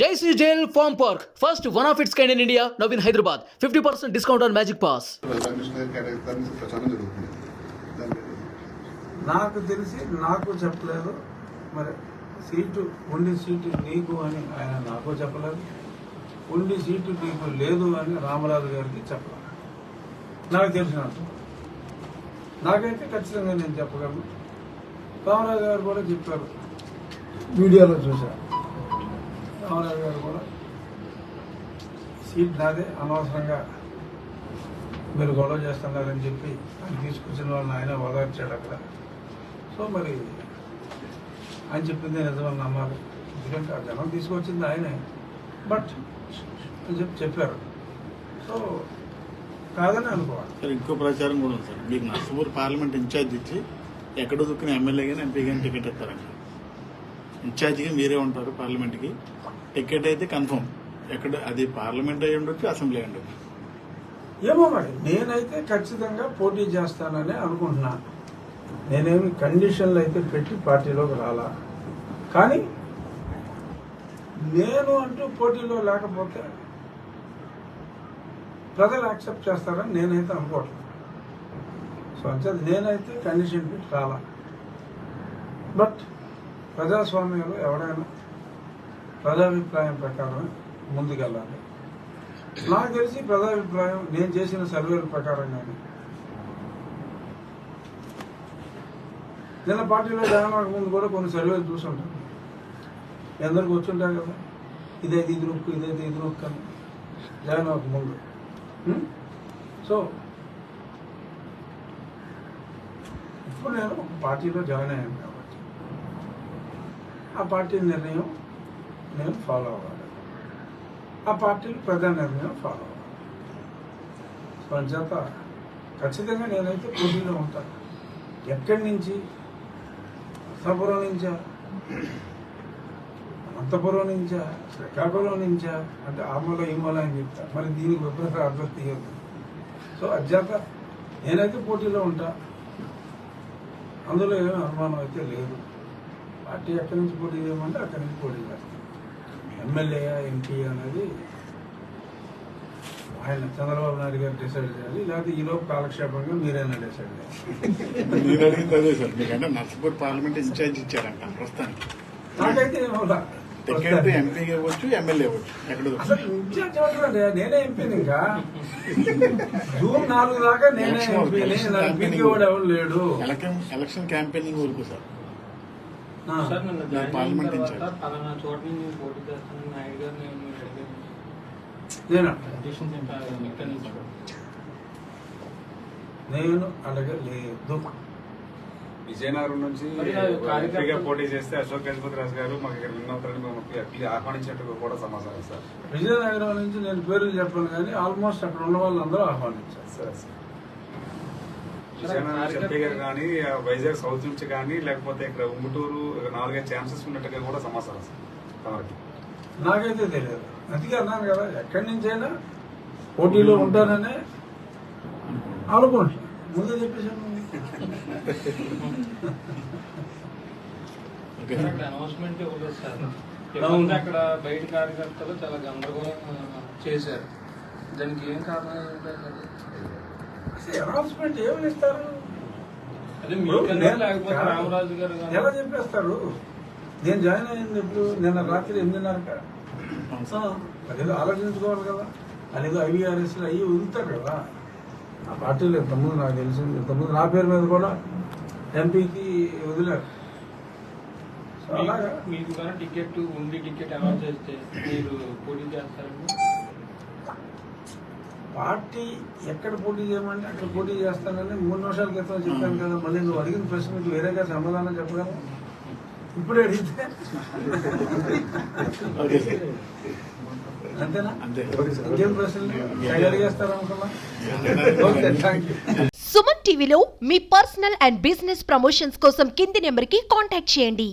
Daisy Jail Farm Park, first one of its kind in India, now in Hyderabad. 50% discount on Magic Pass. నాకు తెలిసి నాకు చెప్పలేదు, మరి seat ఉండి seat నీకు అని ఆయన నాకు చెప్పలేదు, ఉండి సీటు నీకు లేదు అని రామరాజు గారికి చెప్పలేదు. నాకు తెలిసినంత నాకైతే ఖచ్చితంగా నేను చెప్పగలను. రామరాజు గారు కూడా చెప్పారు, వీడియోలో చూశారు. రామరాజు గారు కూడా సీట్ నాదే, అనవసరంగా మీరు గొడవ చేస్తున్నారని చెప్పి ఆయన తీసుకొచ్చిన వాళ్ళని ఆయన ఓదార్చాడు అక్కడ. సో మరి ఆయన చెప్పింది నిజమని నమ్మాలి, ఎందుకంటే ఆ జనం తీసుకొచ్చింది ఆయనే. బట్ అని చెప్పారు, సో కాదని అనుకోవాలి. సార్ ఇంకో ప్రచారం కూడా ఉంది సార్, మీకు నర్సపూర్ పార్లమెంట్ ఇన్ఛార్జ్ ఇచ్చి ఎక్కడ దొక్కిన ఎమ్మెల్యే కానీ ఎంపీ కానీ టికెట్ ఇస్తారండి. ఇన్ఛార్జిగా మీరే ఉంటారు పార్లమెంట్కి, టికెట్ అయితే కన్ఫర్మ్. ఎక్కడ అది పార్లమెంట్ అయి ఉండొచ్చు, అసెంబ్లీ అయి ఉండొచ్చు. ఏమో మరి నేనైతే ఖచ్చితంగా పోటీ చేస్తానని అనుకుంటున్నా. నేనేమి కండిషన్లు అయితే పెట్టి పార్టీలోకి రాలా, కానీ నేను అంటూ పోటీలో లేకపోతే ప్రజలు యాక్సెప్ట్ చేస్తారని నేనైతే అనుకోవట్లేదు. సో అంతే, నేనైతే కండిషన్ పెట్టి రాలా. బట్ ప్రజాస్వామ్యంలో ఎవరైనా ప్రజాభిప్రాయం ప్రకారం ముందుకెళ్ళాలి. నాకు తెలిసి ప్రజాభిప్రాయం నేను చేసిన సర్వేల ప్రకారంగానే నిన్న పార్టీలో జాయిన్ అవ్వక ముందు కూడా కొన్ని సర్వేలు చూసుంటాను. మీ అందరికి వచ్చుంటాయి కదా, ఇదైతే ఇది నొక్కు, ఇదైతే ఇది నొక్కు అని జాయిన్ అవ్వక ముందు. సో ఇప్పుడు నేను ఒక పార్టీలో జాయిన్ అయ్యాను కాబట్టి ఆ పార్టీ నిర్ణయం నేను ఫాలో అవ్వాలి, ఆ పార్టీలు ప్రజా నిర్ణయం ఫాలో అవ్వాలి. సో అంచేత ఖచ్చితంగా నేనైతే పోటీలో ఉంటాను. ఎక్కడి నుంచి, అనంతపురం నుంచా, అనంతపురం నుంచా, శ్రీకాకుళం నుంచా అంటే ఆమల ఈమల అని చెప్తా, మరి దీనికి విపరీత అర్థం తీయద్దు. సో అధ్యాత నేనైతే పోటీలో ఉంటా, అందులో ఏమీ అనుమానం అయితే లేదు. పార్టీ ఎక్కడి నుంచి పోటీ చేయమంటే అక్కడి నుంచి పోటీ చేస్తాను. ఎమ్మెల్యే ఎంపీ అనేది ఆయన చంద్రబాబు నాయుడు గారు డిసైడ్ చేయాలి, లేకపోతే ఈలోపు కాలక్షేపంగా మీరైనా డిసైడ్ చేయాలి. మీరు అడిగింది అదే సార్, మీకంటే నర్సపూర్ పార్లమెంట్ ఇన్ఛార్జ్ ఇచ్చారంట ప్రస్తుతానికి. నాకైతే టికెట్ ఎంపీ ఇవ్వచ్చు, ఎమ్మెల్యే ఇవ్వచ్చు. ఎక్కడ అసలు ఇన్ఛార్జ్ అవుతుందండి, నేనే ఎంపీని. ఇంకా జూన్ 4 దాకా నేనే ఎంపీని, కూడా ఎవరు లేడు. ఎలక్షన్ క్యాంపెయినింగ్ వరకు సార్ పార్లమెంట్ పలానా చోట నుంచి పోటీ చేస్తానని నాయుడు గారు నేను అడగలేదు. విజయనగరం నుంచి పోటీ చేస్తే అశోక్ గజపతి రాజు గారు మాకు ఇక్కడ విన్ అవుతారని మేము ఆహ్వానించినట్టు కూడా సమాచారం సార్. విజయనగరం నుంచి నేను పేర్లు చెప్పాను, కానీ ఆల్మోస్ట్ అక్కడ ఉన్న వాళ్ళందరూ ఆహ్వానించారు సార్. విజయనగరం నుంచి ఎంపీ గారు కానీ, వైజాగ్ సౌత్ నుంచి కానీ, లేకపోతే ఇక్కడ ఉంగుటూరు 4-5 ఛాన్సెస్ ఉన్నట్టుగా కూడా సమాచారం సార్ తమకి. నాకైతే తెలియదు, అందుకే అన్నాను కదా, ఎక్కడి నుంచైనా పోటీలో ఉంటాననే అనుకుంటున్నాను. ముందే చెప్పేసాను. అనౌన్స్మెంట్ ఇవ్వలేదు సార్. అక్కడ బయట కార్యకర్తలు చాలా గందరగోళం చేశారు, దానికి ఏం కారణం ఏంటంటే అనౌన్స్మెంట్ ఏమి ఇస్తారు, లేకపోతే రామరాజు గారు ఎలా చెప్పేస్తారు. నేను జాయిన్ అయ్యింది ఇప్పుడు నిన్న రాత్రి 8:30. అదేదో ఆలోచించుకోవాలి కదా, అదేదో IVRS అయ్యి వదులుతారు కదా ఆ పార్టీలు. ఇంతకుముందు నాకు తెలిసింది, ఇంతకుముందు నా పేరు మీద కూడా ఎంపీకి వదిలారు. సో అలాగా మీకు కానీ టికెట్ ఉండి టికెట్ అనౌన్స్ చేస్తే మీరు పోటీ చేస్తారండి. పార్టీ ఎక్కడ పోటీ చేయమంటే అక్కడ పోటీ చేస్తానని 3 నిమిషాల క్రితం చెప్పాను కదా. మళ్ళీ నువ్వు అడిగిన ప్రశ్నకు వేరేగా సమాధానం చెప్పగలను. ఇప్పుడే అడిగితే అంతేనా? ఇంకేం ప్రశ్నలు అడిగేస్తారనుకున్నా. Okay, thank you. సుమన్ టీవీలో మీ పర్సనల్ అండ్ బిజినెస్ ప్రమోషన్స్ కోసం కింది నెంబర్కి కాంటాక్ట్ చేయండి.